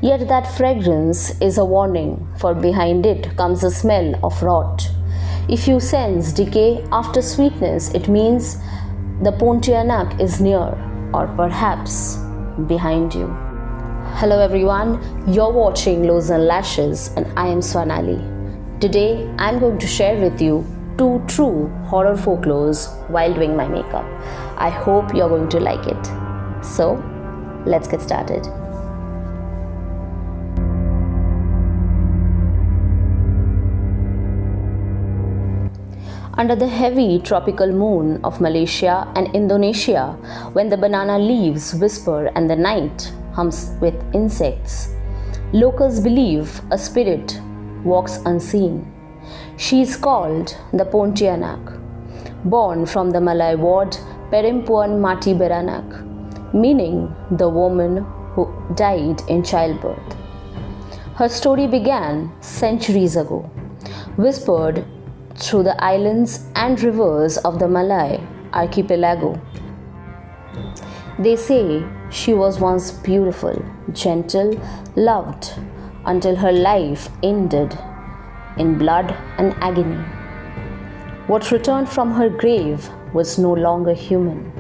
Yet that fragrance is a warning, for behind it comes a smell of rot. If you sense decay after sweetness, it means the Pontianak is near, or perhaps behind you. Hello everyone, you're watching Lows and Lashes and I am Swanali. Today I'm going to share with you 2 true horror folklores while doing my makeup. I hope you're going to like it. So, let's get started. Under the heavy tropical moon of Malaysia and Indonesia, when the banana leaves whisper and the night hums with insects, locals believe a spirit walks unseen. She is called the Pontianak, born from the Malay word Perempuan Mati Beranak, meaning the woman who died in childbirth. Her story began centuries ago, whispered through the islands and rivers of the Malay archipelago. They say she was once beautiful, gentle, loved, until her life ended in blood and agony. What returned from her grave was no longer human.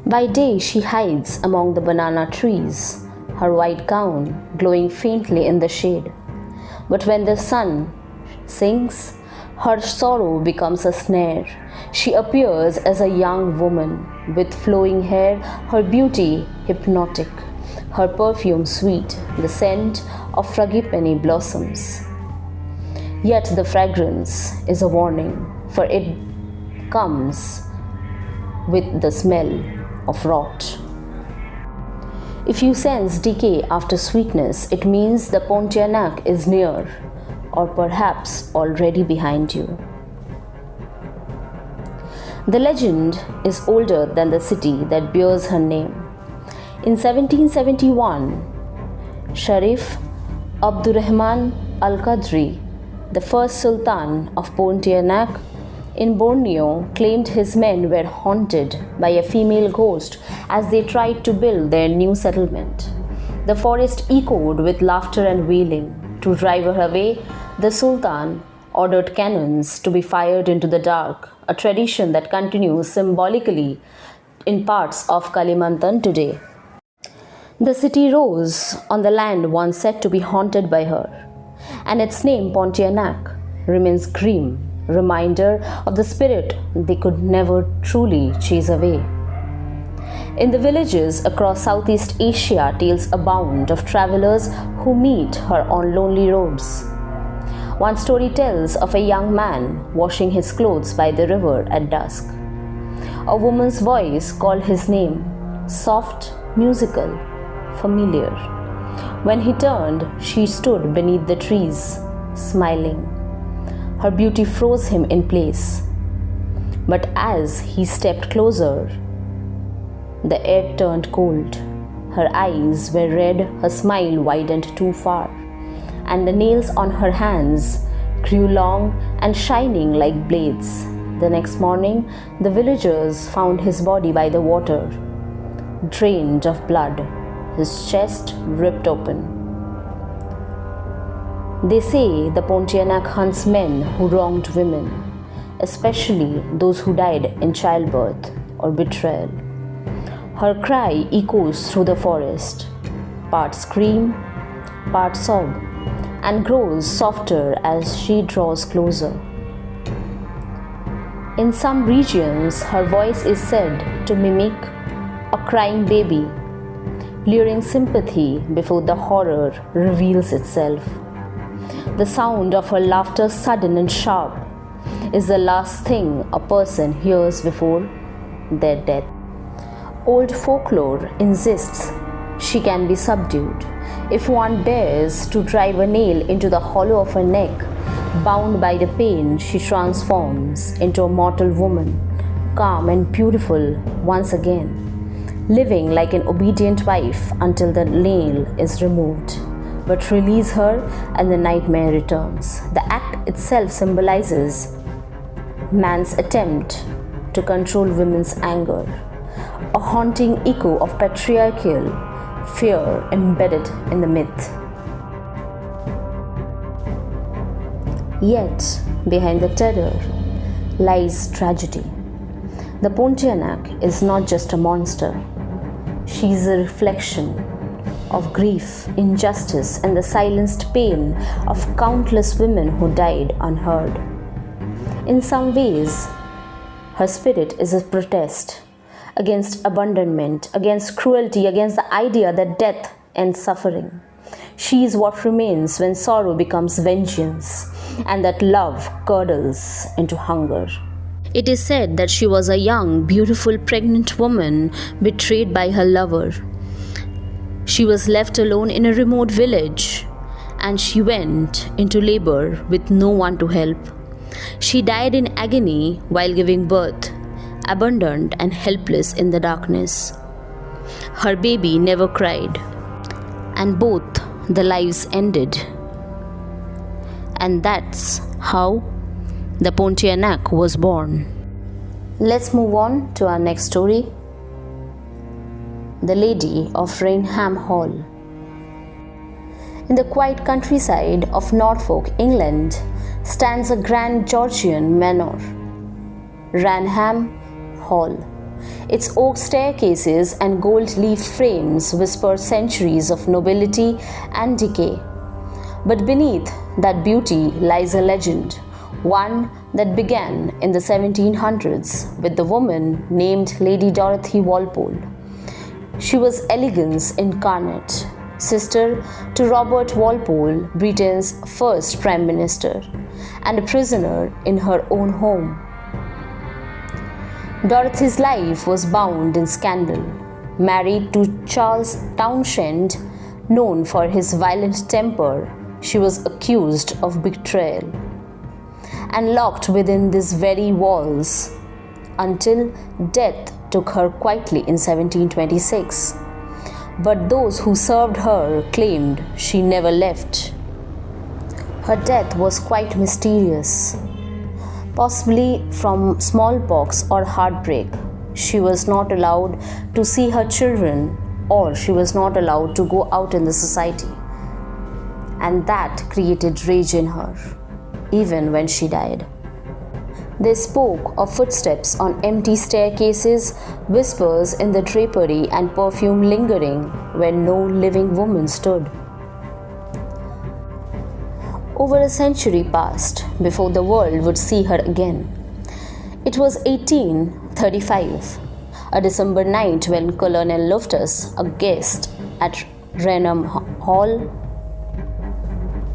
By day she hides among the banana trees, her white gown glowing faintly in the shade. But when the sun sinks, her sorrow becomes a snare. She appears as a young woman with flowing hair, her beauty hypnotic, her perfume sweet, the scent of frangipani blossoms. Yet the fragrance is a warning, for it comes with the smell of rot. If you sense decay after sweetness, it means the Pontianak is near, or perhaps already behind you. The legend is older than the city that bears her name. In 1771, Sharif Abdurrahman Al-Qadri, the first Sultan of Pontianak in Borneo, claimed his men were haunted by a female ghost as they tried to build their new settlement. The forest echoed with laughter and wailing. To drive her away, the Sultan ordered cannons to be fired into the dark, a tradition that continues symbolically in parts of Kalimantan today. The city rose on the land once said to be haunted by her, and its name Pontianak remains grim, reminder of the spirit they could never truly chase away. In the villages across Southeast Asia, tales abound of travelers who meet her on lonely roads. One story tells of a young man washing his clothes by the river at dusk. A woman's voice called his name, soft, musical, familiar. When he turned, she stood beneath the trees, smiling. Her beauty froze him in place. But as he stepped closer, the air turned cold. Her eyes were red, her smile widened too far, and the nails on her hands grew long and shining like blades. The next morning, the villagers found his body by the water, drained of blood, his chest ripped open. They say the Pontianak hunts men who wronged women, especially those who died in childbirth or betrayal. Her cry echoes through the forest, part scream, part sob, and grows softer as she draws closer. In some regions, her voice is said to mimic a crying baby, luring sympathy before the horror reveals itself. The sound of her laughter, sudden and sharp, is the last thing a person hears before their death. Old folklore insists she can be subdued. If one dares to drive a nail into the hollow of her neck, bound by the pain, she transforms into a mortal woman, calm and beautiful once again, living like an obedient wife until the nail is removed. But release her and the nightmare returns. The act itself symbolizes man's attempt to control women's anger, a haunting echo of patriarchal fear embedded in the myth. Yet, behind the terror lies tragedy. The Pontianak is not just a monster. She is a reflection of grief, injustice, and the silenced pain of countless women who died unheard. In some ways, her spirit is a protest against abandonment, against cruelty, against the idea that death ends suffering. She is what remains when sorrow becomes vengeance and that love curdles into hunger. It is said that she was a young, beautiful, pregnant woman betrayed by her lover. She was left alone in a remote village and she went into labor with no one to help. She died in agony while giving birth, abandoned and helpless in the darkness. Her baby never cried, and both the lives ended. And that's how the Pontianak was born. Let's move on to our next story. The Lady of Raynham Hall. In the quiet countryside of Norfolk, England, stands a grand Georgian manor, Raynham Hall. Its oak staircases and gold leaf frames whisper centuries of nobility and decay. But beneath that beauty lies a legend, one that began in the 1700s with the woman named Lady Dorothy Walpole. She was elegance incarnate, sister to Robert Walpole, Britain's first Prime Minister, and a prisoner in her own home. Dorothy's life was bound in scandal. Married to Charles Townshend, known for his violent temper, she was accused of betrayal and locked within these very walls until death took her quietly in 1726. But those who served her claimed she never left. Her death was quite mysterious, possibly from smallpox or heartbreak. She was not allowed to see her children, or she was not allowed to go out in the society. And that created rage in her, even when she died. They spoke of footsteps on empty staircases, whispers in the drapery, and perfume lingering where no living woman stood. Over a century passed before the world would see her again. It was 1835, a December night, when Colonel Loftus, a guest at Raynham Hall,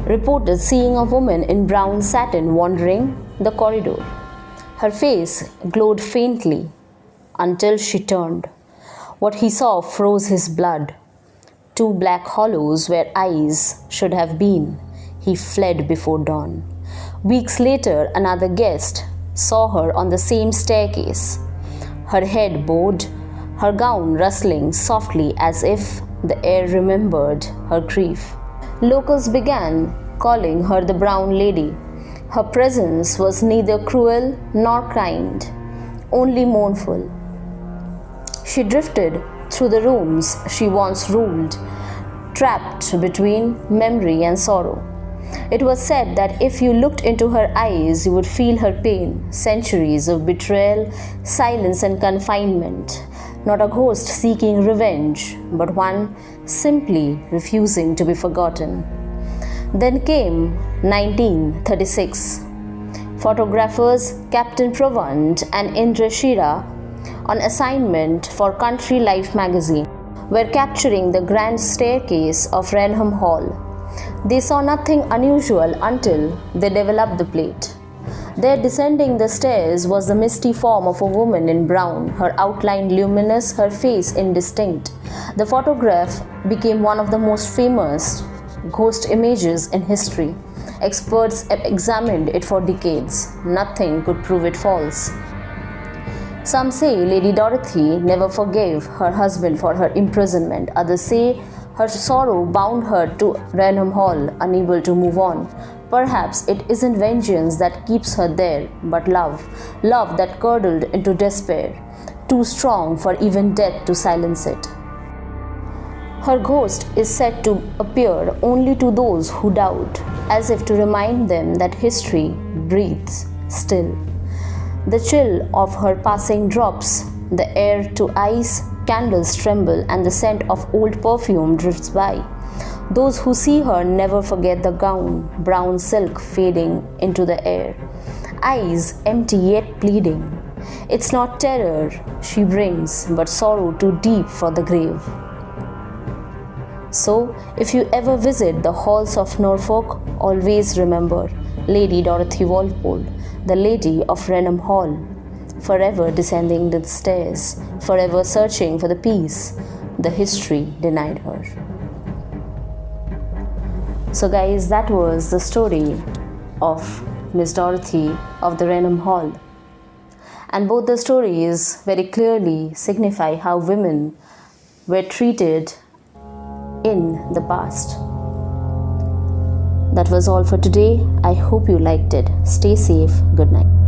reported seeing a woman in brown satin wandering the corridor. Her face glowed faintly until she turned. What he saw froze his blood. Two black hollows where eyes should have been. He fled before dawn. Weeks later, another guest saw her on the same staircase, her head bowed, her gown rustling softly as if the air remembered her grief. Locals began calling her the Brown Lady. Her presence was neither cruel nor kind, only mournful. She drifted through the rooms she once ruled, trapped between memory and sorrow. It was said that if you looked into her eyes, you would feel her pain, centuries of betrayal, silence, and confinement. Not a ghost seeking revenge, but one simply refusing to be forgotten. Then came 1936. Photographers Captain Provand and Indra Shira, on assignment for Country Life magazine, were capturing the grand staircase of Raynham Hall. They saw nothing unusual until they developed the plate. There, descending the stairs, was the misty form of a woman in brown, her outline luminous, her face indistinct. The photograph became one of the most famous ghost images in history. Experts examined it for decades. Nothing could prove it false. Some say Lady Dorothy never forgave her husband for her imprisonment. Others say her sorrow bound her to Raynham Hall, unable to move on. Perhaps it isn't vengeance that keeps her there, but love. Love that curdled into despair, too strong for even death to silence it. Her ghost is said to appear only to those who doubt, as if to remind them that history breathes still. The chill of her passing drops the air to ice, candles tremble, and the scent of old perfume drifts by. Those who see her never forget the gown, brown silk fading into the air, eyes empty yet pleading. It's not terror she brings, but sorrow too deep for the grave. So, if you ever visit the halls of Norfolk, always remember Lady Dorothy Walpole, the Lady of Raynham Hall, forever descending the stairs, forever searching for the peace the history denied her. So guys, that was the story of Miss Dorothy of the Raynham Hall. And both the stories very clearly signify how women were treated in the past. That was all for today. I hope you liked it. Stay safe. Good night.